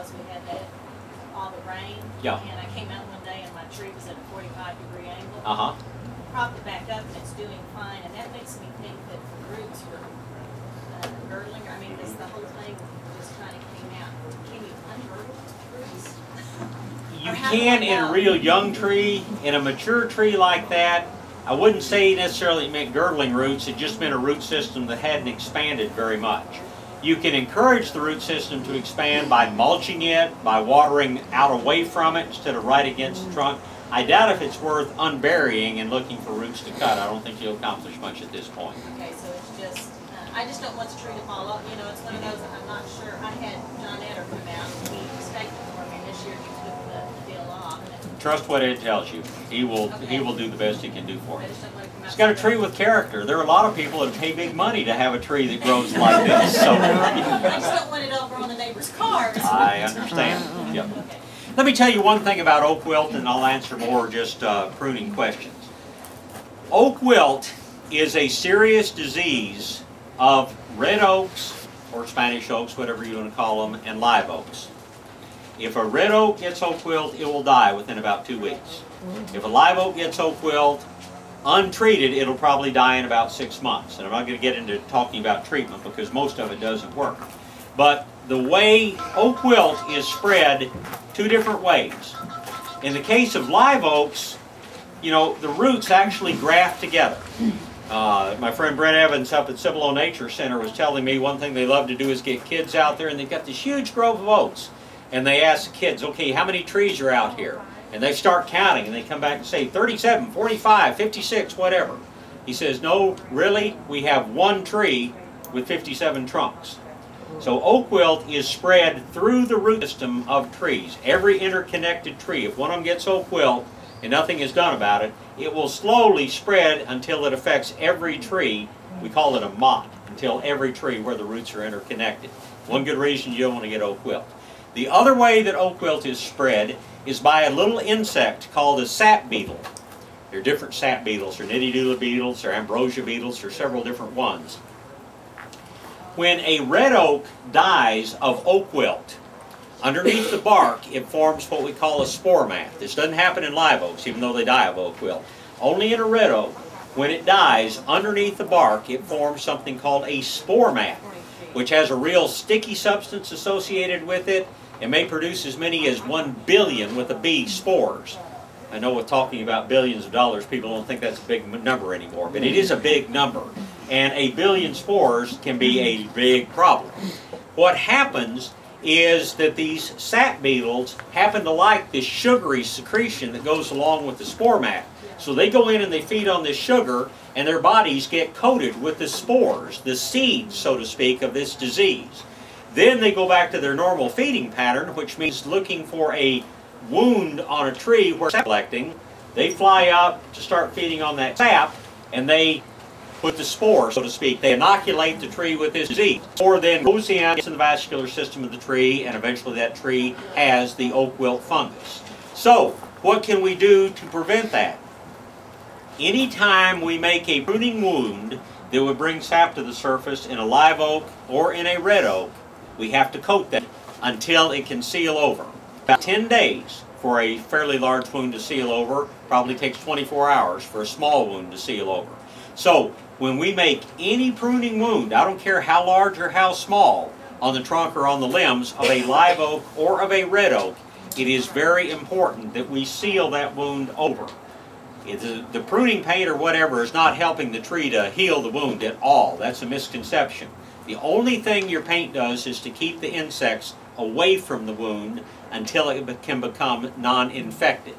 because we had that all the rain. Yeah. And I came out one day and my tree was at a 45-degree angle. Propped it back up and it's doing fine, and that makes me think that the roots were girdling. I mean, this the whole thing just kind of came out. Can you ungirdle roots? You can in a real young tree. In a mature tree like that, I wouldn't say necessarily it meant girdling roots. It just meant a root system that hadn't expanded very much. You can encourage the root system to expand by mulching it, by watering out away from it instead of right against the trunk. I doubt if it's worth unburying and looking for roots to cut. I don't think you'll accomplish much at this point. Okay, so it's just, I just don't want the tree to fall off. You know, it's one of those that I'm not sure. I had John Eder come out and he inspected for me this year. He took the deal off. Trust what Ed tells you. He will do the best he can do for you. I just don't want to come out. He's got a tree with character. There are a lot of people that pay big money to have a tree that grows like this. So. I just don't want it over on the neighbor's cars. I understand. Yep. Okay. Let me tell you one thing about oak wilt, and I'll answer more just pruning questions. Oak wilt is a serious disease of red oaks, or Spanish oaks, whatever you want to call them, and live oaks. If a red oak gets oak wilt, it will die within about 2 weeks. If a live oak gets oak wilt, untreated, it'll probably die in about 6 months. And I'm not going to get into talking about treatment because most of it doesn't work. But the way oak wilt is spread 2 different ways. In the case of live oaks, you know, the roots actually graft together. My friend Brent Evans up at Cibolo Nature Center was telling me one thing they love to do is get kids out there, and they've got this huge grove of oaks. And they ask the kids, okay, how many trees are out here? And they start counting, and they come back and say 37, 45, 56, whatever. He says, no, really, we have 1 tree with 57 trunks. So oak wilt is spread through the root system of trees. Every interconnected tree, if one of them gets oak wilt and nothing is done about it, it will slowly spread until it affects every tree. We call it a mott, until every tree where the roots are interconnected. One good reason you don't want to get oak wilt. The other way that oak wilt is spread is by a little insect called a sap beetle. There are different sap beetles. There are nitty-doodle beetles, there are ambrosia beetles, there are several different ones. When a red oak dies of oak wilt, underneath the bark it forms what we call a spore mat. This doesn't happen in live oaks, even though they die of oak wilt. Only in a red oak, when it dies, underneath the bark it forms something called a spore mat, which has a real sticky substance associated with it. It may produce as many as 1 billion with a B spores. I know with talking about billions of dollars, people don't think that's a big number anymore, but it is a big number. And a billion spores can be a big problem. What happens is that these sap beetles happen to like this sugary secretion that goes along with the spore mat. So they go in and they feed on this sugar, and their bodies get coated with the spores, the seeds, so to speak, of this disease. Then they go back to their normal feeding pattern, which means looking for a wound on a tree where sap collecting. They fly up to start feeding on that sap, and they put the spore, so to speak. They inoculate the tree with this disease. Or then goes in, gets in the vascular system of the tree, and eventually that tree has the oak wilt fungus. So, what can we do to prevent that? Anytime we make a pruning wound that would bring sap to the surface in a live oak or in a red oak, we have to coat that until it can seal over. About 10 days for a fairly large wound to seal over. Probably takes 24 hours for a small wound to seal over. So when we make any pruning wound, I don't care how large or how small, on the trunk or on the limbs of a live oak or of a red oak, it is very important that we seal that wound over. The pruning paint or whatever is not helping the tree to heal the wound at all. That's a misconception. The only thing your paint does is to keep the insects away from the wound until it can become non-infected.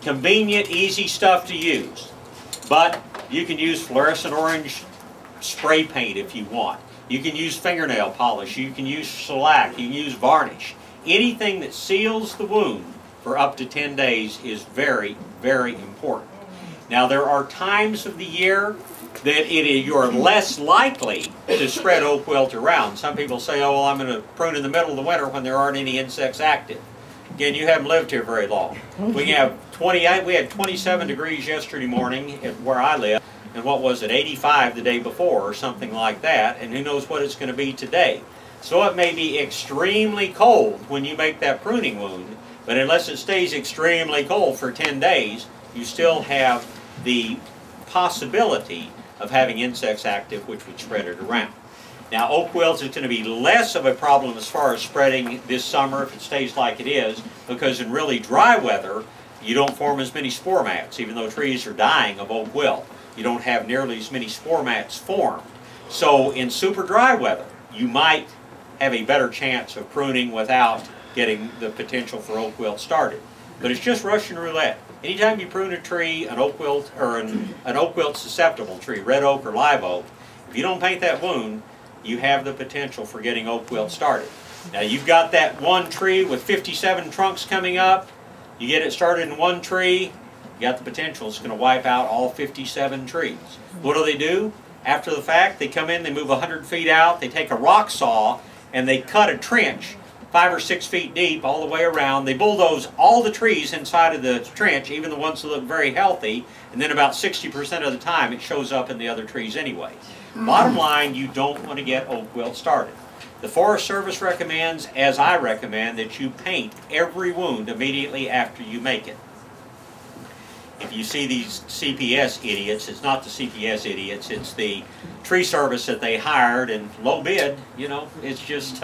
Convenient, easy stuff to use. But you can use fluorescent orange spray paint if you want. You can use fingernail polish. You can use shellac. You can use varnish. Anything that seals the wound for up to 10 days is very, very important. Now, there are times of the year that you're less likely to spread oak wilt around. Some people say, oh, well, I'm going to prune in the middle of the winter when there aren't any insects active. Again, you haven't lived here very long. We had 27 degrees yesterday morning where I live, and what was it, 85 the day before or something like that, and who knows what it's going to be today. So it may be extremely cold when you make that pruning wound, but unless it stays extremely cold for 10 days, you still have the possibility of having insects active, which would spread it around. Now, oak wilt is going to be less of a problem as far as spreading this summer if it stays like it is, because in really dry weather, you don't form as many spore mats. Even though trees are dying of oak wilt, you don't have nearly as many spore mats formed. So in super dry weather, you might have a better chance of pruning without getting the potential for oak wilt started. But it's just Russian roulette. Anytime you prune a tree, an oak wilt or an oak wilt susceptible tree, red oak or live oak, if you don't paint that wound, you have the potential for getting oak wilt started. Now you've got that one tree with 57 trunks coming up. You get it started in one tree, you got the potential it's going to wipe out all 57 trees. What do? After the fact, they come in, they move 100 feet out, they take a rock saw, and they cut a trench 5 or 6 feet deep all the way around. They bulldoze all the trees inside of the trench, even the ones that look very healthy, and then about 60% of the time it shows up in the other trees anyway. Bottom line, you don't want to get oak wilt started. The Forest Service recommends, as I recommend, that you paint every wound immediately after you make it. If you see these CPS idiots, it's not the CPS idiots, it's the tree service that they hired, and low bid, you know, it's just,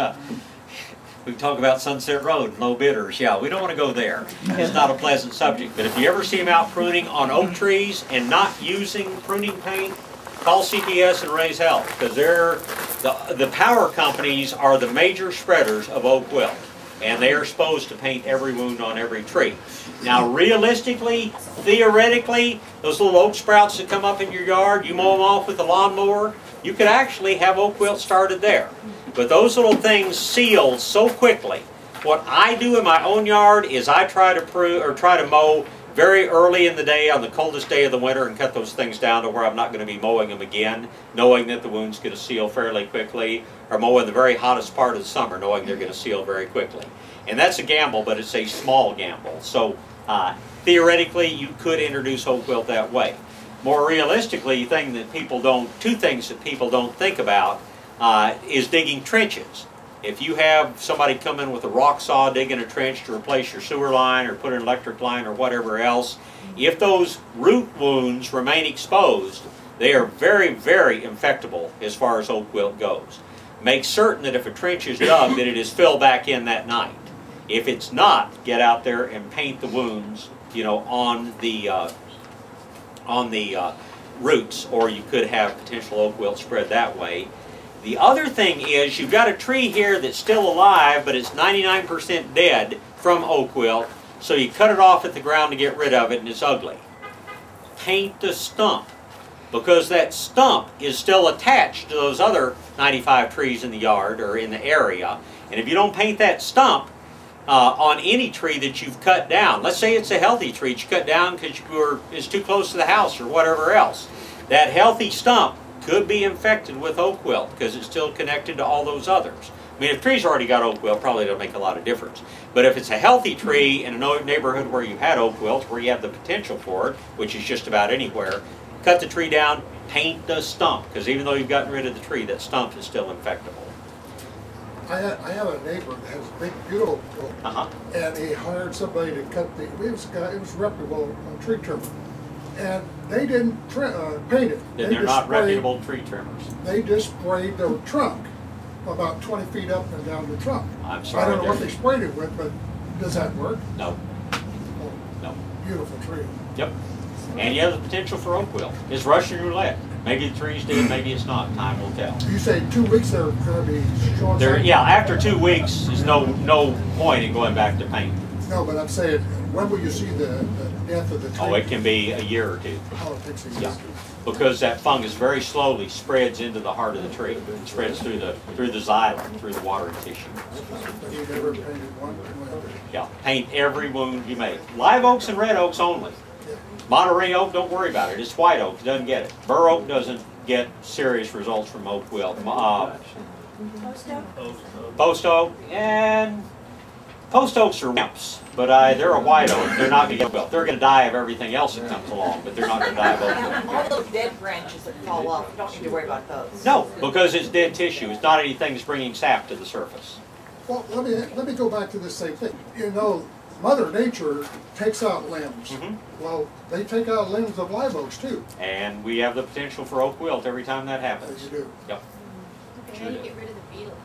we talk about Sunset Road, low bidders, yeah, we don't want to go there. It's not a pleasant subject, but if you ever see them out pruning on oak trees and not using pruning paint, call CPS and raise hell, because the power companies are the major spreaders of oak wilt, and they are supposed to paint every wound on every tree. Now realistically, theoretically, those little oak sprouts that come up in your yard, you mow them off with a lawnmower, you could actually have oak wilt started there. But those little things seal so quickly. What I do in my own yard is I try to mow very early in the day on the coldest day of the winter and cut those things down to where I'm not going to be mowing them again, knowing that the wound's going to seal fairly quickly, or mow in the very hottest part of the summer, knowing they're going to seal very quickly. And that's a gamble, but it's a small gamble. So theoretically, you could introduce oak wilt that way. More realistically, two things that people don't think about is digging trenches. If you have somebody come in with a rock saw digging a trench to replace your sewer line or put an electric line or whatever else, if those root wounds remain exposed, they are very, very infectable as far as oak wilt goes. Make certain that if a trench is dug, that it is filled back in that night. If it's not, get out there and paint the wounds, you know, on the roots, or you could have potential oak wilt spread that way. The other thing is, you've got a tree here that's still alive, but it's 99% dead from oak wilt, so you cut it off at the ground to get rid of it, and it's ugly. Paint the stump, because that stump is still attached to those other 95 trees in the yard or in the area, and if you don't paint that stump on any tree that you've cut down, let's say it's a healthy tree that you cut down because it's too close to the house or whatever else, that healthy stump could be infected with oak wilt because it's still connected to all those others. I mean, if trees already got oak wilt, probably don't make a lot of difference. But if it's a healthy tree in a neighborhood where you had oak wilt, where you have the potential for it, which is just about anywhere, cut the tree down, paint the stump, because even though you've gotten rid of the tree, that stump is still infectable. I have a neighbor that has a big butte oak, and he hired somebody to cut it was reputable tree trimmer. And they didn't paint it. They're not reputable tree trimmers. They just sprayed the trunk about 20 feet up and down the trunk. I'm sorry. I don't know what they sprayed it with, but does that work? No. Oh, No. Beautiful tree. Yep. And you have the potential for oak wilt. It's Russian roulette. Maybe the tree's dead, maybe it's not. Time will tell. You say 2 weeks they're going to be showing something? Yeah, after 2 weeks, there's no point in going back to paint. No, but I'm saying, when will you see the death of the tree? Oh, it can be a year or two. Oh, it takes a year. Yeah. Because that fungus very slowly spreads into the heart of the tree. It spreads through the xylem, through the water tissue. But you never painted one? Yeah, paint every wound you make. Live oaks and red oaks only. Yeah. Monterey oak, don't worry about it. It's white oak, doesn't get it. Bur oak doesn't get serious results from oak wilt. Post oak? Post oak, and Post oaks are wimps, but they're a white oak. They're not going to get wilt. They're going to die of everything else that comes along, but they're not going to die of oak wilt. All those dead branches that fall off, you don't need to worry about those. No, because it's dead tissue. It's not anything that's bringing sap to the surface. Well, let me go back to the same thing. You know, Mother Nature takes out limbs. Well, they take out limbs of live oaks too. And we have the potential for oak wilt every time that happens. As you do. Yep. Okay, how do you get rid of the beetle?